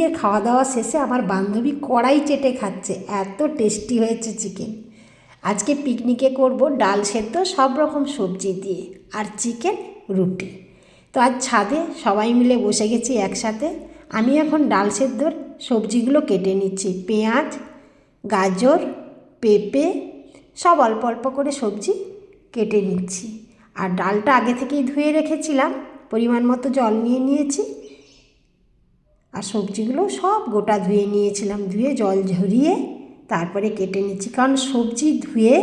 পিকনিকের খাওয়া দাওয়া শেষে আমার বান্ধবী কড়াই চেটে খাচ্ছে, এত টেস্টি হয়েছে চিকেন। আজকে পিকনিকে করব ডাল সেদ্ধ সব রকম সবজি দিয়ে আর চিকেন, রুটি। তো আজ ছাদে সবাই মিলে বসে গেছি একসাথে। আমি এখন ডাল সেদ্ধর সবজিগুলো কেটে নিচ্ছি। পেঁয়াজ, গাজর, পেঁপে সব অল্প অল্প করে সবজি কেটে নিচ্ছি। আর ডালটা আগে থেকেই ধুয়ে রেখেছিলাম, পরিমাণ মতো জল নিয়ে নিয়েছি। আর সবজিগুলো সব গোটা ধুয়ে নিয়েছিলাম, ধুয়ে জল ঝরিয়ে তারপরে কেটে নিচ্ছি, কারণ সবজি ধুয়ে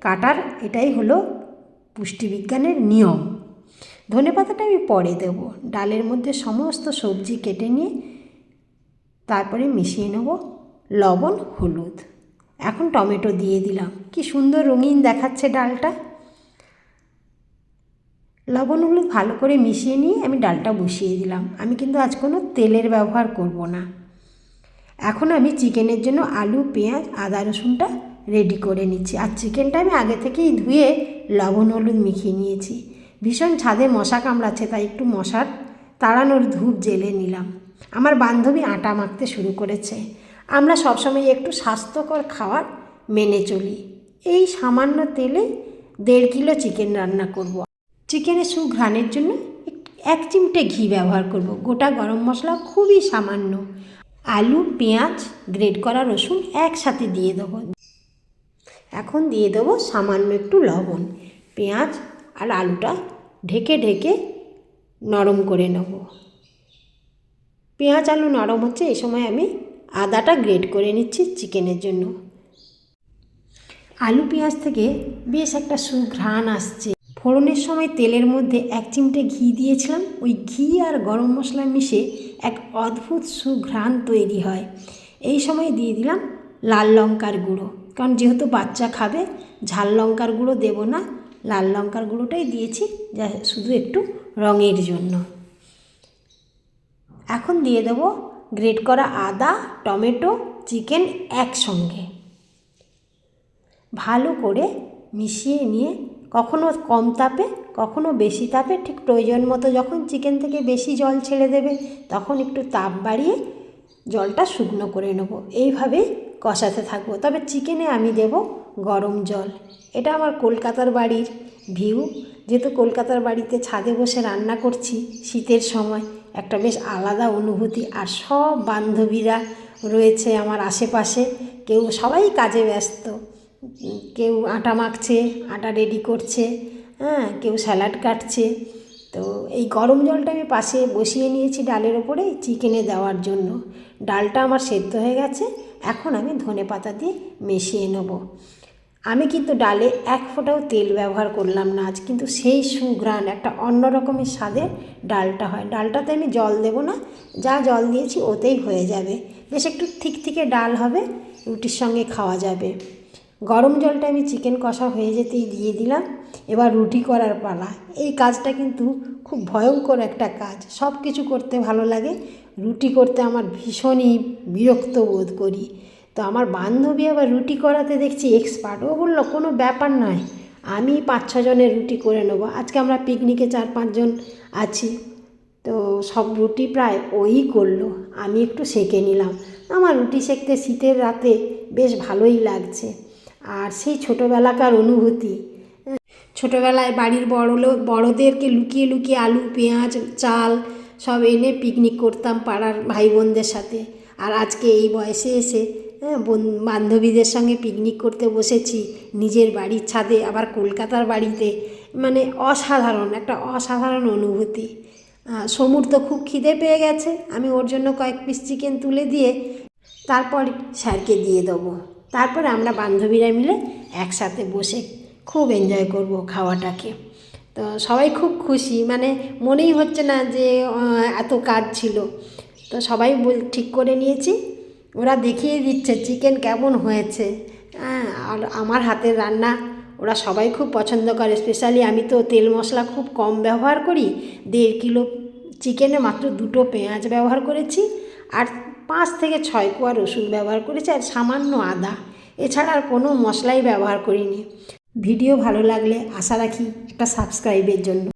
কাটার এটাই হলো পুষ্টিবিজ্ঞানের নিয়ম। ধনেপাতাটা আমি পরে দেব। ডালের মধ্যে সমস্ত সবজি কেটে নিয়ে তারপরে মিশিয়ে নেব লবণ, হলুদ। এখন টমেটো দিয়ে দিলাম, কি সুন্দর রঙিন দেখাচ্ছে ডালটা। লবণ হলুদ ভালো করে মিশিয়ে নিয়ে আমি ডালটা বসিয়ে দিলাম। আমি কিন্তু আজ কোনো তেলের ব্যবহার করব না। এখন আমি চিকেনের জন্য আলু, পেঁয়াজ, আদা রসুনটা রেডি করে নিচ্ছি। আর চিকেনটা আমি আগে থেকেই ধুয়ে লবণ হলুদ মিশিয়ে নিয়েছি। ভীষণ ছাদে মশা কামড়াচ্ছে, তাই একটু মশার তাড়ানোর ধূপ জ্বেলে নিলাম। আমার বান্ধবী আটা মাখতে শুরু করেছে। আমরা সবসময় একটু স্বাস্থ্যকর খাবার মেনে চলি। এই সামান্য তেলে 1.5 কিলো চিকেন রান্না করব। চিকেনের সুঘ্রাণের জন্য 1 চিমটে ঘি ব্যবহার করব। গোটা গরম মশলা খুবই সামান্য। আলু, পেঁয়াজ, গ্রেট করা রসুন একসাথে দিয়ে দেবো। এখন দিয়ে দেবো সামান্য একটু লবণ। পেঁয়াজ আর আলুটা ঢেকে ঢেকে নরম করে নেব। পেঁয়াজ আলু নরম হচ্ছে, এই সময় আমি আদাটা গ্রেট করে নিচ্ছি চিকেনের জন্য। আলু পেঁয়াজ থেকে বেশ একটা সুঘ্রাণ আসছে। ফোড়নের সময় তেলের মধ্যে 1 চিমটে ঘি দিয়েছিলাম। ওই ঘি আর গরম মশলা মিশে এক অদ্ভুত সুঘ্রাণ তৈরি হয়। এই সময় দিয়ে দিলাম লাল লঙ্কার গুঁড়ো, কারণ যেহেতু বাচ্চা খাবে ঝাল লঙ্কার গুঁড়ো দেবো না, লাল লঙ্কার গুঁড়োটাই দিয়েছি, যা শুধু একটু রঙের জন্য। এখন দিয়ে দেবো গ্রেট করা আদা, টমেটো, চিকেন একসঙ্গে ভালো করে মিশিয়ে নিয়ে কখনো কম তাপে কখনো বেশি তাপে, ঠিক প্রয়োজন মতো যখন চিকেন থেকে বেশি জল ছেড়ে দেবে তখন একটু তাপ বাড়িয়ে জলটা শুকনো করে নেব। এইভাবেই কষাতে থাকবো। তবে চিকেনে আমি দেব গরম জল। এটা আমার কলকাতার বাড়ির ভিউ। যেহেতু কলকাতার বাড়িতে ছাদে বসে রান্না করছি শীতের সময়, একটা বেশ আলাদা অনুভূতি। আর সব বান্ধবীরা রয়েছে আমার আশেপাশে, সবাই কাজে ব্যস্ত। কেউ আটা মাখছে, আটা রেডি করছে, কেউ স্যালাড কাটছে। তো এই গরম জলটা আমি পাশে বসিয়ে নিয়েছি ডালের ওপরে চিকেনে দেওয়ার জন্য। ডালটা আমার সেদ্ধ হয়ে গেছে। এখন আমি ধনেপাতা দিয়ে মিশিয়ে নেব। আমি কিন্তু ডালে 1 ফোঁটাও তেল ব্যবহার করলাম না আজ, কিন্তু সেই সুঘ্রাণ একটা অন্য রকমের স্বাদের ডালটা হয়। ডালটাতে আমি জল দেব না, যা জল দিয়েছি ওতেই হয়ে যাবে। বেশ একটু থিকথিকে ডাল হবে, রুটির সঙ্গে খাওয়া যাবে। গরম জলটা আমি চিকেন কষা হয়ে যেতেই দিয়ে দিলাম। এবার রুটি করার পালা। এই কাজটা কিন্তু খুব ভয়ঙ্কর একটা কাজ। সব কিছু করতে ভালো লাগে, রুটি করতে আমার ভীষণই বিরক্ত বোধ করি। তো আমার বান্ধবী আবার রুটি করাতে দেখছি এক্সপার্ট। ও বললো কোনো ব্যাপার নয়, আমি 5-6 জনের রুটি করে নেবো। আজকে আমরা পিকনিকে 4-5 জন আছি, তো সব রুটি প্রায় ওই করলো, আমি একটু সেঁকে নিলাম। আমার রুটি সেঁকতে শীতের রাতে বেশ ভালোই লাগছে। আর সেই ছোটোবেলাকার অনুভূতি, ছোটোবেলায় বাড়ির বড়োদেরকে লুকিয়ে লুকিয়ে আলু, পেঁয়াজ, চাল সব এনে পিকনিক করতাম পাড়ার ভাই বোনদের সাথে। আর আজকে এই বয়সে এসে বান্ধবীদের সঙ্গে পিকনিক করতে বসেছি নিজের বাড়ির ছাদে, আবার কলকাতার বাড়িতে। মানে একটা অসাধারণ অনুভূতি। সমুর তো খুব খিদে পেয়ে গেছে, আমি ওর জন্য কয়েক পিস চিকেন তুলে দিয়ে তারপর স্যারকে দিয়ে দেবো। তারপর আমরা বান্ধবীরা মিলে একসাথে বসে খুব এনজয় করব খাওয়াটাকে। তো সবাই খুব খুশি, মানে মনেই হচ্ছে না যে এত কাজ ছিল। তো সবাই ঠিক করে নিয়েছি, ওরা দেখিয়ে দিচ্ছে চিকেন কেমন হয়েছে। আর আমার হাতের রান্না ওরা সবাই খুব পছন্দ করে। স্পেশালি আমি তো তেল মশলা খুব কম ব্যবহার করি। 1.5 কিলো চিকেনে মাত্র 2টো পেঁয়াজ ব্যবহার করেছি, আর 5 থেকে 6 কোয়া রসুন ব্যবহার করেছি, আর সামান্য আদা। এছাড়া আর কোনো মশলাই ব্যবহার করিনি। ভিডিও ভালো লাগলে আশা রাখি একটা সাবস্ক্রাইবের জন্য।